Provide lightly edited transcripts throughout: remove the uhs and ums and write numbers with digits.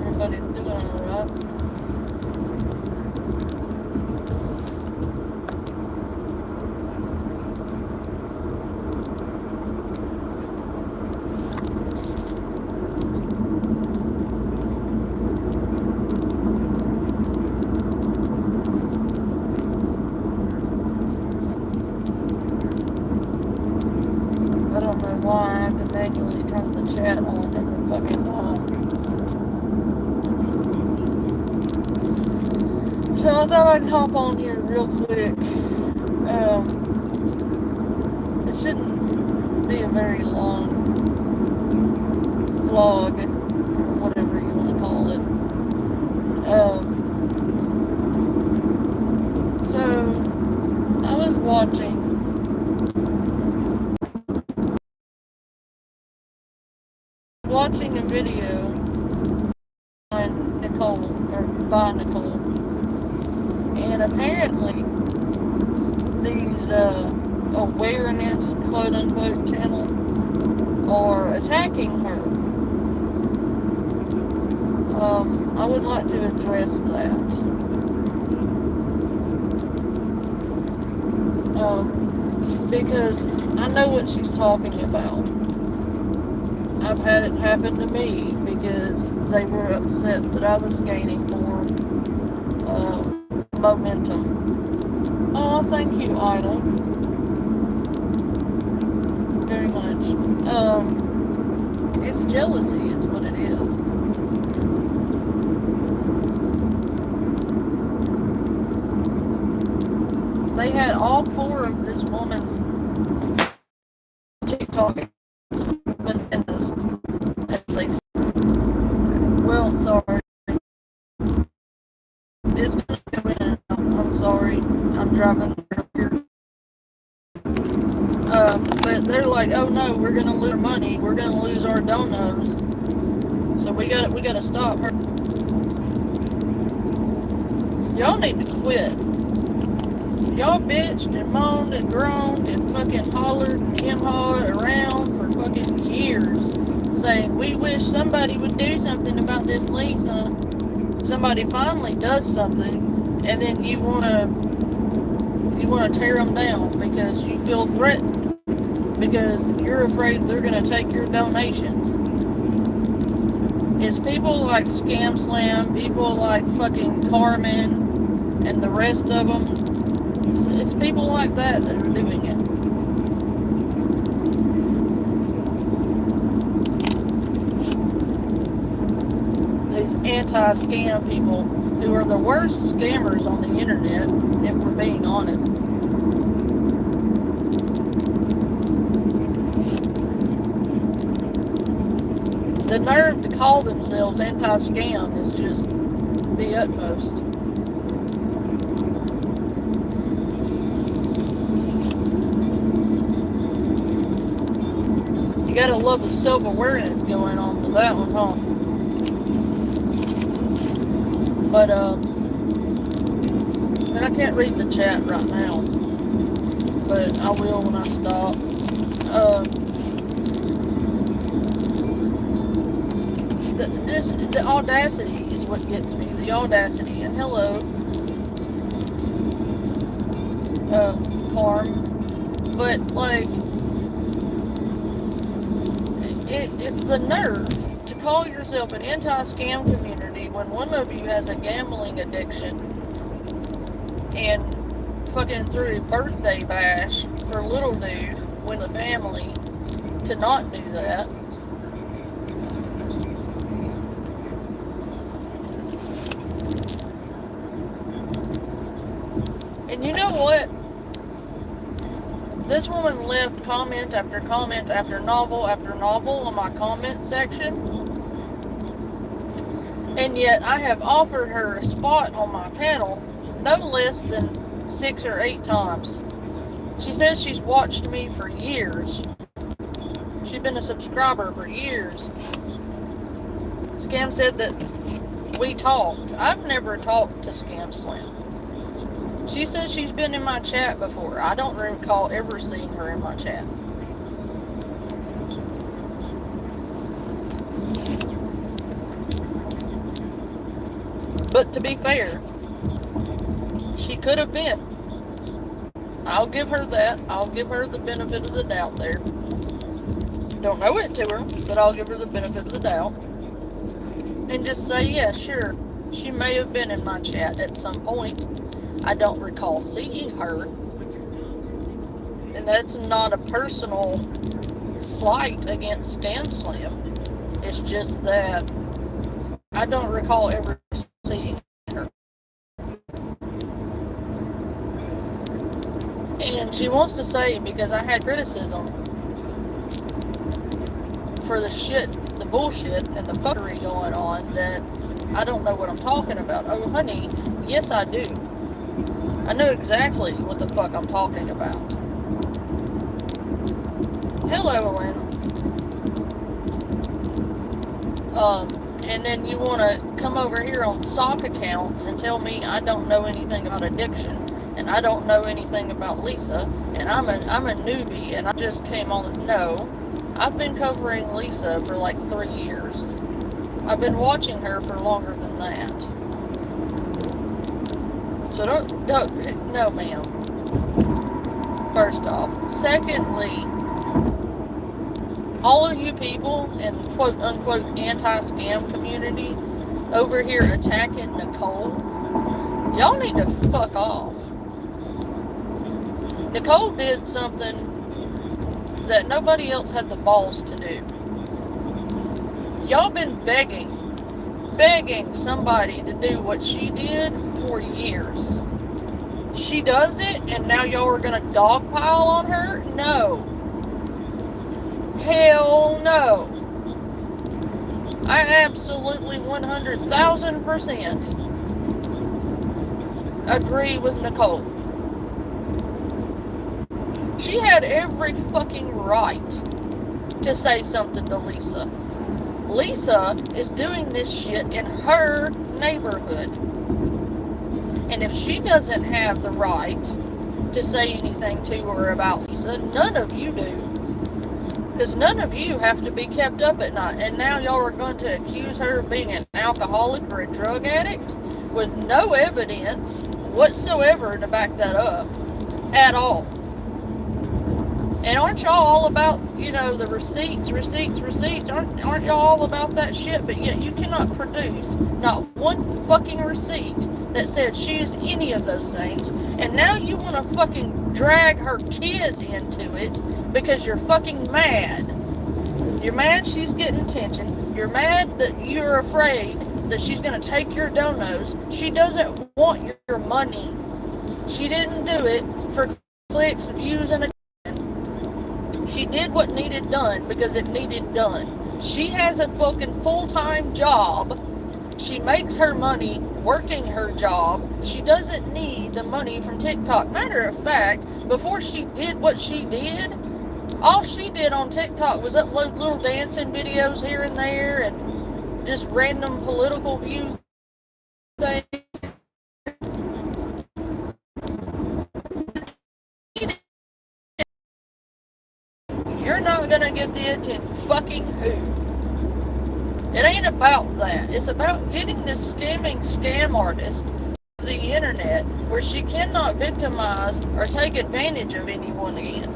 everybody's doing alright. I don't know why I have to manually turn the chat on every fucking time. So I thought I'd hop on here real quick. It shouldn't be a very long vlog, or whatever you want to call it. So I was watching a video on Nicole, or by Nicole, and apparently these awareness quote unquote channel are attacking her. I would like to address that. Because I know what she's talking about. I've had it happen to me because they were upset that I was gaining more momentum. Oh, thank you, Idol. Very much. It's jealousy, it's what it is. They had all four of this woman's TikTok as they. Well, I'm sorry. It's gonna go in and out. I'm sorry. I'm driving through here. But they're like, oh no, we're gonna lose our money. We're gonna lose our donos. So we gotta stop her. Y'all need to quit. Y'all bitched and moaned and groaned and fucking hollered and hem-hawed around for fucking years, saying we wish somebody would do something about this Lisa. Somebody finally does something, and then you wanna tear them down because you feel threatened, because you're afraid they're gonna take your donations. It's people like Scam Slam, people like fucking Carmen, and the rest of them. It's people like that that are doing it. These anti-scam people who are the worst scammers on the internet, if we're being honest. The nerve to call themselves anti-scam is just the utmost. You gotta love the self-awareness going on with that one, huh? But I can't read the chat right now. But I will when I stop. The audacity is what gets me. The audacity. And hello, Carm. But, like, it's the nerve to call yourself an anti-scam community when one of you has a gambling addiction and fucking threw a birthday bash for little dude with the family to not do that. And you know what? This woman left comment after comment after novel on my comment section. And yet I have offered her a spot on my panel no less than 6 or 8 times. She says she's watched me for years. She's been a subscriber for years. Scam said that we talked. I've never talked to Scam Slam. She says she's been in my chat before. I don't recall ever seeing her in my chat. But to be fair, she could have been. I'll give her that. I'll give her the benefit of the doubt there. Don't know it to her, but I'll give her the benefit of the doubt. And just say, yeah, sure, she may have been in my chat at some point. I don't recall seeing her. And that's not a personal slight against Scam Slam. It's just that I don't recall ever seeing her. And she wants to say, because I had criticism for the shit, the bullshit, and the fuckery going on, that I don't know what I'm talking about. Oh, honey, yes I do. I know exactly what the fuck I'm talking about. Hello, Elena. And then you want to come over here on sock accounts and tell me I don't know anything about addiction, and I don't know anything about Lisa, and I'm a newbie, and I just came on. No, I've been covering Lisa for like 3 years. I've been watching her for longer than that. So no, ma'am. First off. Secondly, all of you people in quote-unquote anti-scam community over here attacking Nicole, y'all need to fuck off. Nicole did something that nobody else had the balls to do. Y'all been begging somebody to do what she did for years. She does it, and now y'all are gonna dogpile on her? No. Hell no. I absolutely 100,000% agree with Nicole. She had every fucking right to say something to Lisa. Lisa is doing this shit in her neighborhood. And if she doesn't have the right to say anything to her about Lisa, none of you do. Because none of you have to be kept up at night. And now y'all are going to accuse her of being an alcoholic or a drug addict with no evidence whatsoever to back that up at all. And aren't y'all all about, the receipts? Aren't y'all all about that shit? But yet you cannot produce not one fucking receipt that said she is any of those things. And now you want to fucking drag her kids into it because you're fucking mad. You're mad she's getting attention. You're mad that you're afraid that she's going to take your donos. She doesn't want your money. She didn't do it for clicks, views, and she did what needed done because it needed done. She has a fucking full-time job. She makes her money working her job. She doesn't need the money from TikTok. Matter of fact, before she did what she did, all she did on TikTok was upload little dancing videos here and there and just random political view things. You're not gonna get the attention. Fucking who? It ain't about that. It's about getting this scam artist to the internet where she cannot victimize or take advantage of anyone again.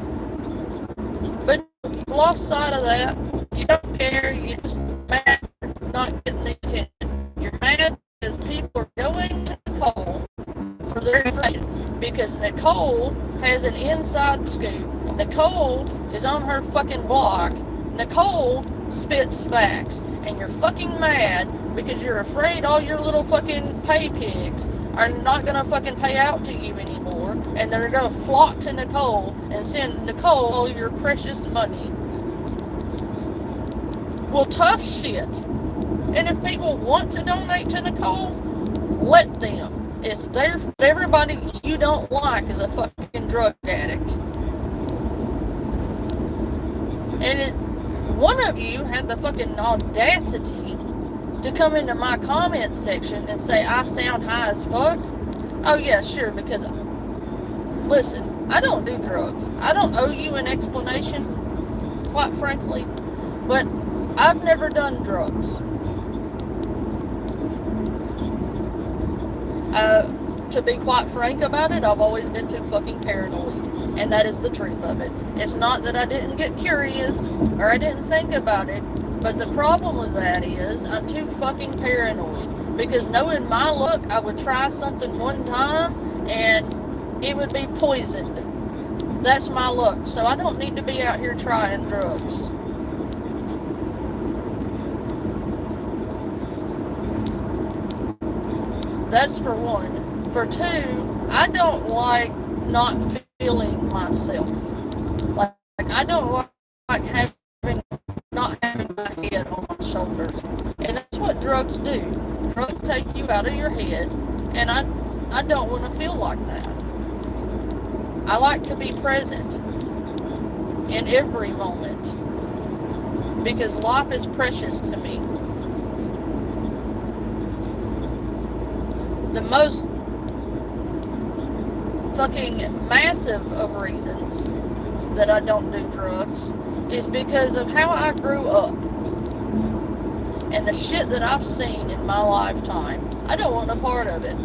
But you've lost sight of that. You don't care. You're just mad for not getting the attention. You're mad because people are going to Nicole for their information because Nicole has an inside scoop. Nicole is on her fucking blog. Nicole spits facts. And you're fucking mad because you're afraid all your little fucking pay pigs are not gonna fucking pay out to you anymore. And they're gonna flock to Nicole and send Nicole all your precious money. Well, tough shit. And if people want to donate to Nicole, let them. It's there for everybody you don't like is a fucking drug addict. And one of you had the fucking audacity to come into my comment section and say I sound high as fuck. Oh yeah, sure, because listen, I don't do drugs. I don't owe you an explanation, quite frankly, but I've never done drugs. To be quite frank about it, I've always been too fucking paranoid. And that is the truth of it. It's not that I didn't get curious or I didn't think about it, but the problem with that is I'm too fucking paranoid. Because knowing my luck, I would try something one time and it would be poisoned. That's my luck. So I don't need to be out here trying drugs. That's for one. For two, I don't like not feeling myself. Like I don't like not having my head on my shoulders. And that's what drugs do. Drugs take you out of your head, and I don't want to feel like that. I like to be present in every moment because life is precious to me. The most fucking massive of reasons that I don't do drugs is because of how I grew up and the shit that I've seen in my lifetime. I don't want a part of it.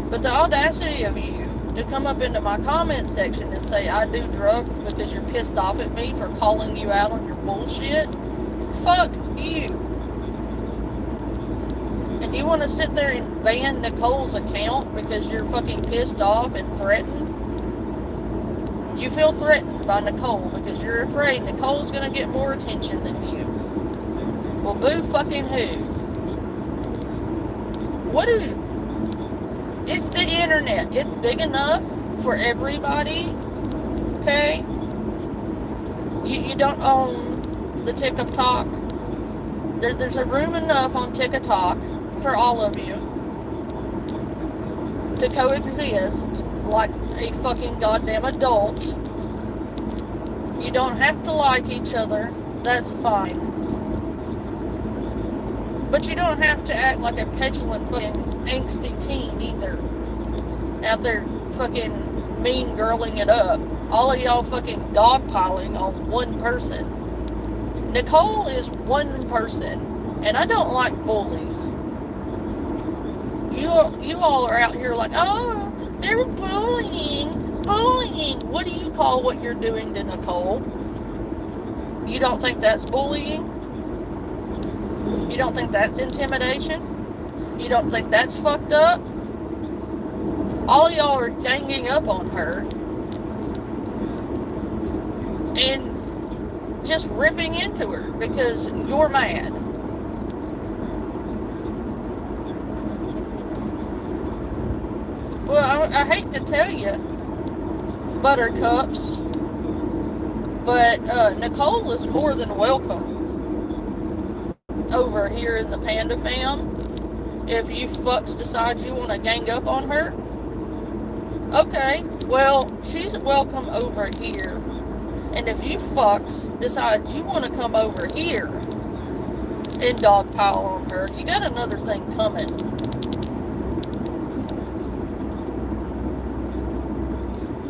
But the audacity of you to come up into my comment section and say I do drugs because you're pissed off at me for calling you out on your bullshit, fuck you. And you want to sit there and ban Nicole's account because you're fucking pissed off and threatened? You feel threatened by Nicole because you're afraid Nicole's going to get more attention than you. Well, boo fucking who? What is... It's the internet. It's big enough for everybody. Okay? You don't own the TikTok. There's a room enough on TikTok for all of you to coexist like a fucking goddamn adult. You don't have to like each other. That's fine. But you don't have to act like a petulant fucking angsty teen either. Out there fucking mean girling it up. All of y'all fucking dogpiling on one person. Nicole is one person, and I don't like bullies. You all are out here like, oh, they're bullying. Bullying. What do you call what you're doing to Nicole? You don't think that's bullying? You don't think that's intimidation? You don't think that's fucked up? All y'all are ganging up on her and just ripping into her because you're mad. Well, I hate to tell you, buttercups, but Nicole is more than welcome over here in the Panda Fam. If you fucks decide you want to gang up on her, okay, well, she's welcome over here. And if you fucks decide you want to come over here and dogpile on her, you got another thing coming.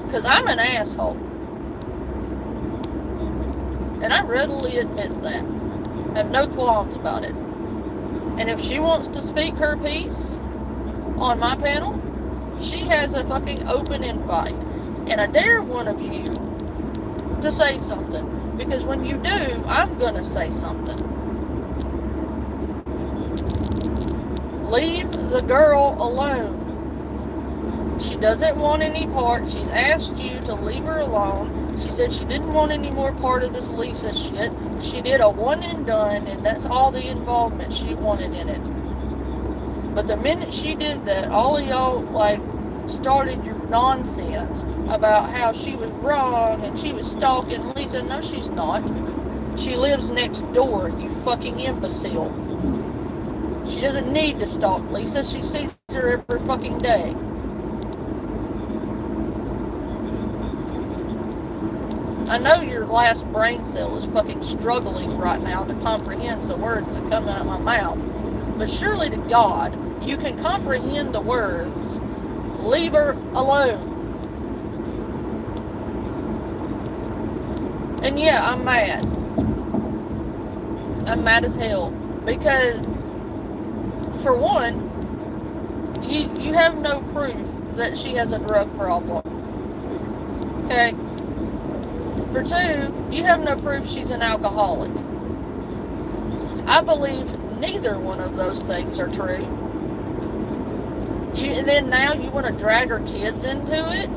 Because I'm an asshole. And I readily admit that. I have no qualms about it. And if she wants to speak her piece on my panel, she has a fucking open invite. And I dare one of you to say something. Because when you do, I'm gonna say something. Leave the girl alone. She doesn't want any part. She's asked you to leave her alone. She said she didn't want any more part of this Lisa shit. She did a one and done, and that's all the involvement she wanted in it. But the minute she did that, all of y'all, like, started your nonsense about how she was wrong and she was stalking Lisa. No, she's not. She lives next door, you fucking imbecile. She doesn't need to stalk Lisa. She sees her every fucking day. I know your last brain cell is fucking struggling right now to comprehend the words that come out of my mouth. But surely to God, you can comprehend the words, leave her alone. And yeah, I'm mad. I'm mad as hell. Because, for one, You have no proof that she has a drug problem. Okay? For two, you have no proof she's an alcoholic. I believe neither one of those things are true. And then now you want to drag her kids into it?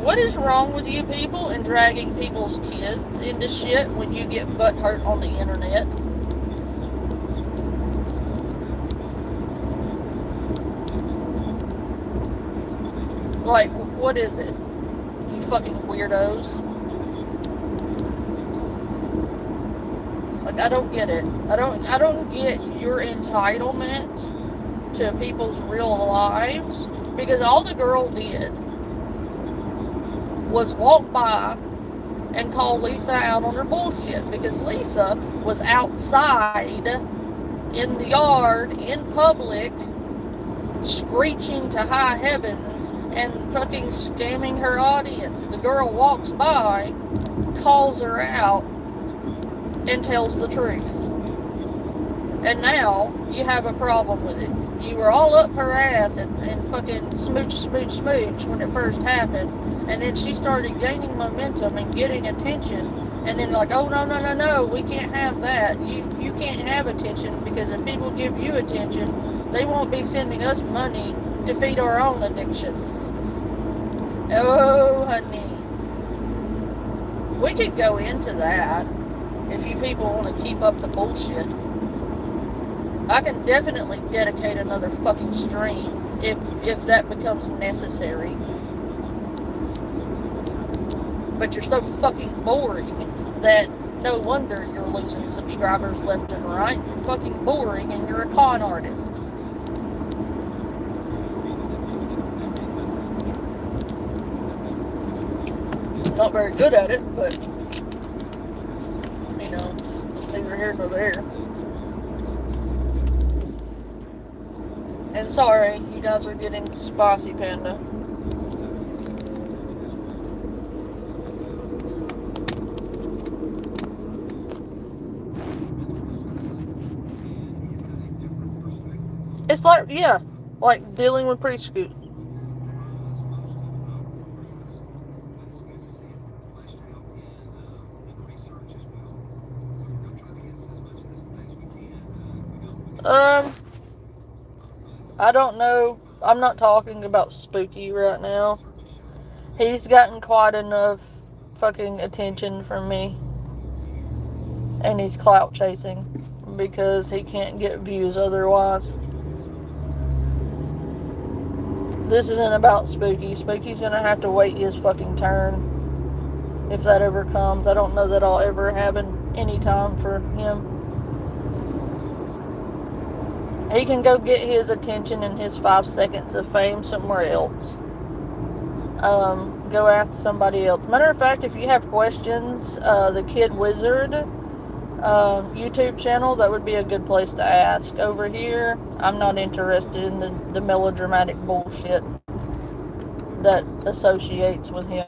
What is wrong with you people and dragging people's kids into shit when you get butthurt on the internet? Like, what is it? You fucking weirdos. Like, I don't get it. I don't get your entitlement to people's real lives, because all the girl did was walk by and call Lisa out on her bullshit, because Lisa was outside in the yard in public screeching to high heavens and fucking scamming her audience. The girl walks by, calls her out, and tells the truth. And now you have a problem with it. You were all up her ass and fucking smooch when it first happened. And then she started gaining momentum and getting attention. And then like, oh, no, we can't have that. You can't have attention, because if people give you attention, they won't be sending us money to feed our own addictions. Oh, honey. We could go into that if you people want to keep up the bullshit. I can definitely dedicate another fucking stream if that becomes necessary. But you're so fucking boring that no wonder you're losing subscribers left and right. You're fucking boring and you're a con artist. Not very good at it, but you know, it's neither here nor there. And sorry, you guys are getting spicy panda. It's like, yeah, like dealing with preschool. I don't know. I'm not talking about Spooky right now. He's gotten quite enough fucking attention from me. And he's clout chasing because he can't get views otherwise. This isn't about Spooky. Spooky's gonna have to wait his fucking turn, if that ever comes. I don't know that I'll ever have any time for him. He can go get his attention and his 5 seconds of fame somewhere else. Go ask somebody else. Matter of fact, if you have questions, the Kid Wizard YouTube channel, that would be a good place to ask. Over here, I'm not interested in the melodramatic bullshit that associates with him.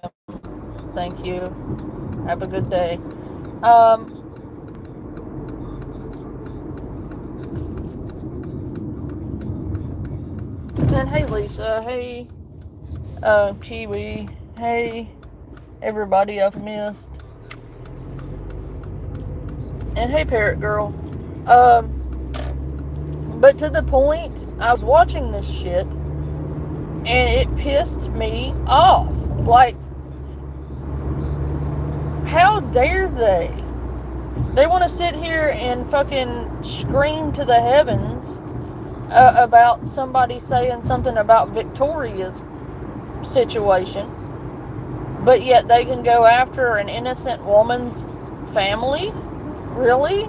Thank you. Have a good day. And hey Lisa, hey Kiwi, hey everybody I've missed. And hey Parrot Girl. But to the point, I was watching this shit and it pissed me off. Like, how dare they? They want to sit here and fucking scream to the heavens about somebody saying something about Victoria's situation, but yet they can go after an innocent woman's family? Really?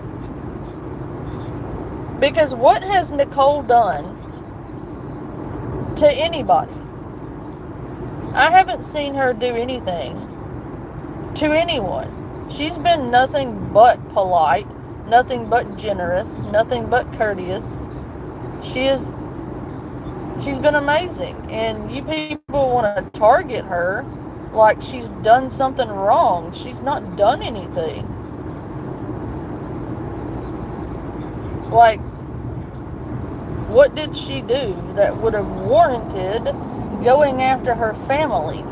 Because what has Nicole done to anybody? I haven't seen her do anything to anyone. She's been nothing but polite, nothing but generous, nothing but courteous. She's been amazing, and you people want to target her like she's done something wrong. She's not done anything. What did she do that would have warranted going after her family?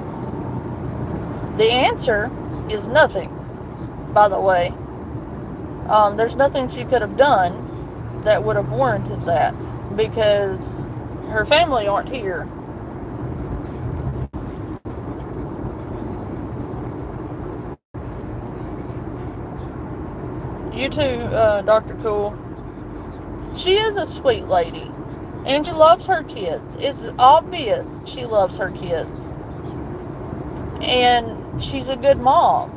The answer is nothing, by the way. There's nothing she could have done that would have warranted that, because her family aren't here. You too, Dr. Cool. She is a sweet lady, and she loves her kids. It's obvious she loves her kids. And she's a good mom.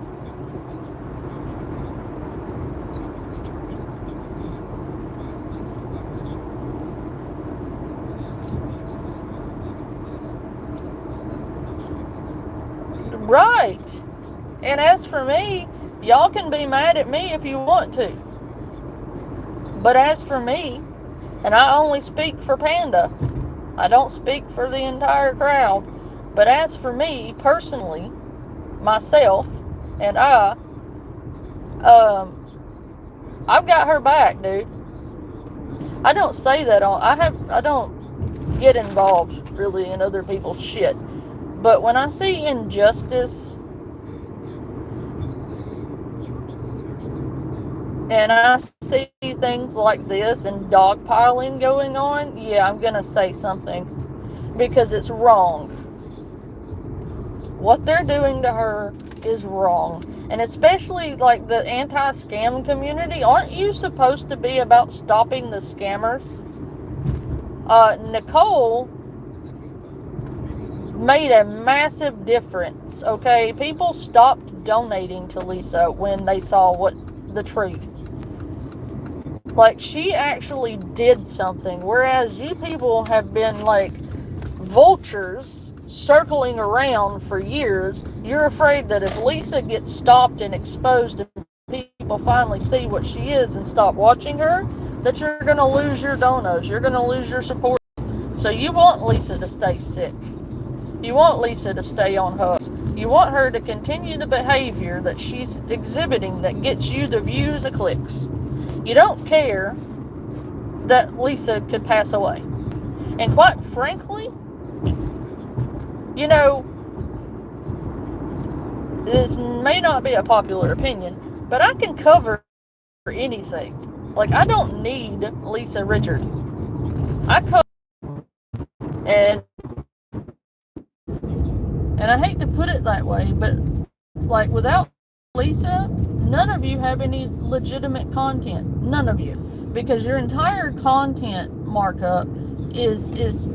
Right. And as for me, y'all can be mad at me if you want to. But as for me, and I only speak for Panda, I don't speak for the entire crowd, but as for me personally, myself, and I've got her back, dude. I don't say that I don't get involved really in other people's shit. But when I see injustice and I see things like this and dogpiling going on, yeah, I'm gonna say something, because it's wrong. What they're doing to her is wrong. And especially like the anti-scam community, aren't you supposed to be about stopping the scammers? Nicole made a massive difference, okay? People stopped donating to Lisa when they saw the truth. Like, she actually did something, whereas you people have been like vultures circling around for years. You're afraid that if Lisa gets stopped and exposed and people finally see what she is and stop watching her, that you're going to lose your donos, you're going to lose your support. So you want Lisa to stay sick. You want Lisa to stay on hooks. You want her to continue the behavior that she's exhibiting that gets you the views, the clicks. You don't care that Lisa could pass away. And quite frankly, you know, this may not be a popular opinion, but I can cover anything. Like, I don't need Lisa Richard. I cover, and I hate to put it that way, but like, without Lisa, none of you have any legitimate content. None of you. Because your entire content markup is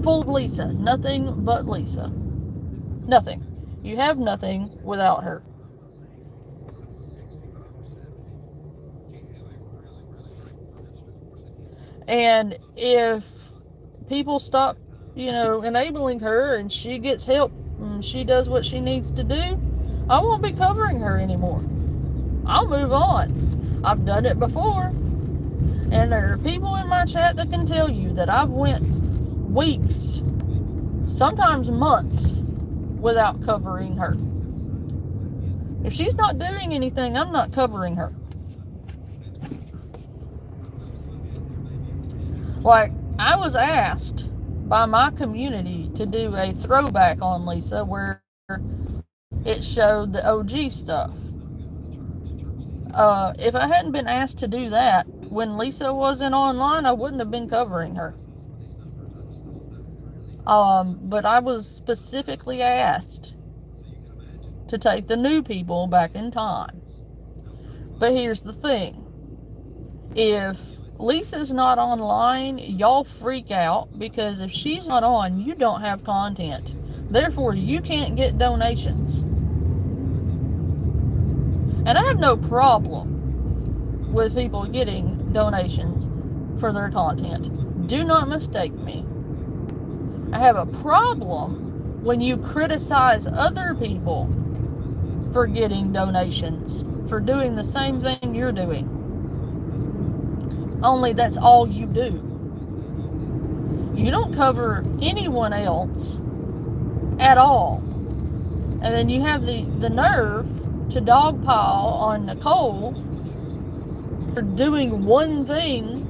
full of Lisa. Nothing but Lisa. Nothing. You have nothing without her. And if people stop, enabling her and she gets help and she does what she needs to do, I won't be covering her anymore. I'll move on. I've done it before. And there are people in my chat that can tell you that I've went weeks, sometimes months, without covering her. If she's not doing anything, I'm not covering her. Like, I was asked by my community to do a throwback on Lisa where it showed the OG stuff. If I hadn't been asked to do that when Lisa wasn't online, I wouldn't have been covering her. But I was specifically asked to take the new people back in time. But here's the thing. If Lisa's not online, y'all freak out, because if she's not on, you don't have content. Therefore, you can't get donations. And I have no problem with people getting donations for their content. Do not mistake me. I have a problem when you criticize other people for getting donations, for doing the same thing you're doing. Only that's all you do. You don't cover anyone else at all. And then you have the nerve to dogpile on Nicole for doing one thing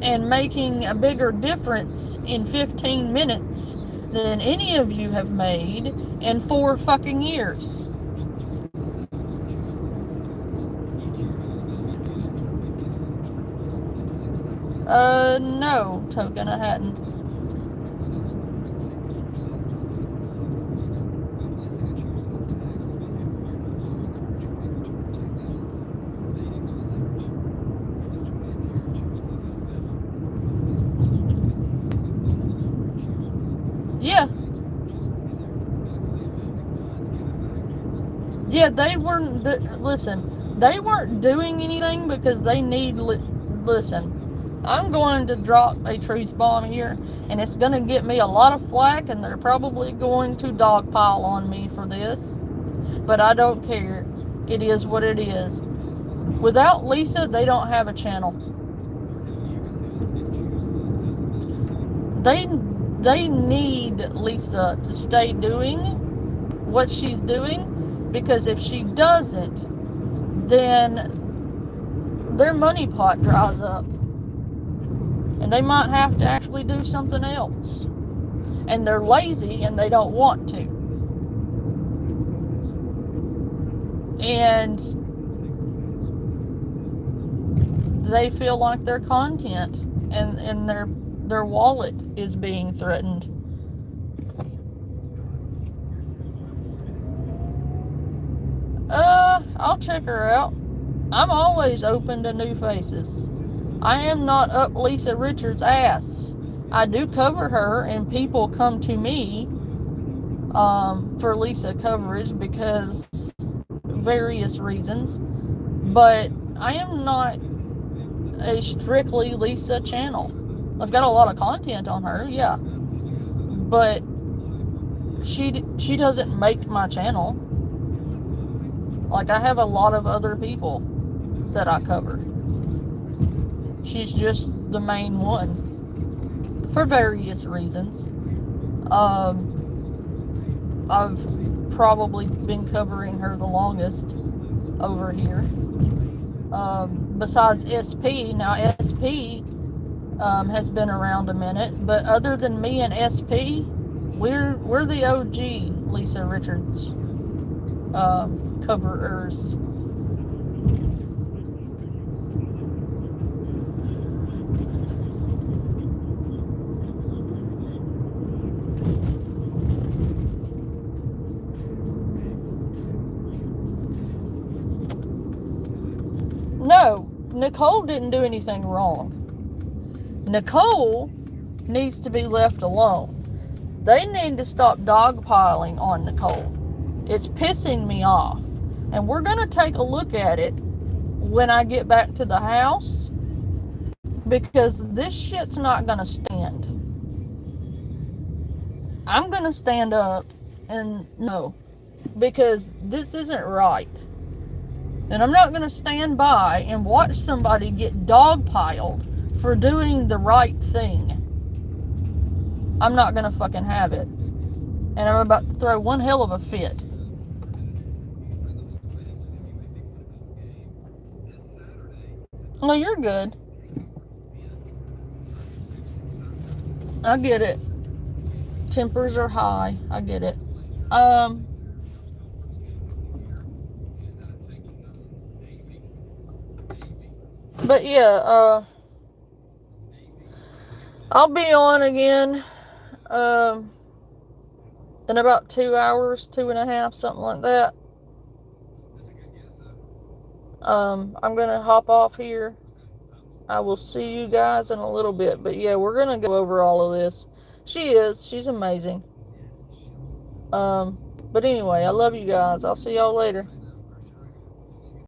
and making a bigger difference in 15 minutes than any of you have made in 4 fucking years. No, Token, I hadn't. Yeah. Yeah, they weren't, listen, they weren't doing anything because they need, listen, I'm going to drop a truth bomb here, and it's going to get me a lot of flack, and they're probably going to dogpile on me for this, but I don't care. It is what it is. Without Lisa, they don't have a channel. They need Lisa to stay doing what she's doing, because if she doesn't, then their money pot dries up, and they might have to actually do something else, and they're lazy and they don't want to, and they feel like their content and their wallet is being threatened. I'll check her out. I'm always open to new faces. I am not up Lisa Richards' ass. I do cover her, and people come to me for Lisa coverage because various reasons. But I am not a strictly Lisa channel. I've got a lot of content on her, yeah, but she doesn't make my channel. Like, I have a lot of other people that I cover. She's just the main one for various reasons. I've probably been covering her the longest over here. Besides SP, now SP has been around a minute, but other than me and SP, we're the OG Lisa Richards coverers. No, Nicole didn't do anything wrong. Nicole needs to be left alone. They need to stop dogpiling on Nicole. It's pissing me off. And we're going to take a look at it when I get back to the house, because this shit's not going to stand. I'm going to stand up and no, because this isn't right. And I'm not going to stand by and watch somebody get dogpiled for doing the right thing. I'm not going to fucking have it. And I'm about to throw one hell of a fit. No, you're good. I get it. Tempers are high. I get it. But yeah, I'll be on again in about 2 hours, 2.5, something like that. I'm gonna hop off here. I will see you guys in a little bit. But yeah, we're gonna go over all of this. She's amazing. But anyway, I love you guys. I'll see y'all later.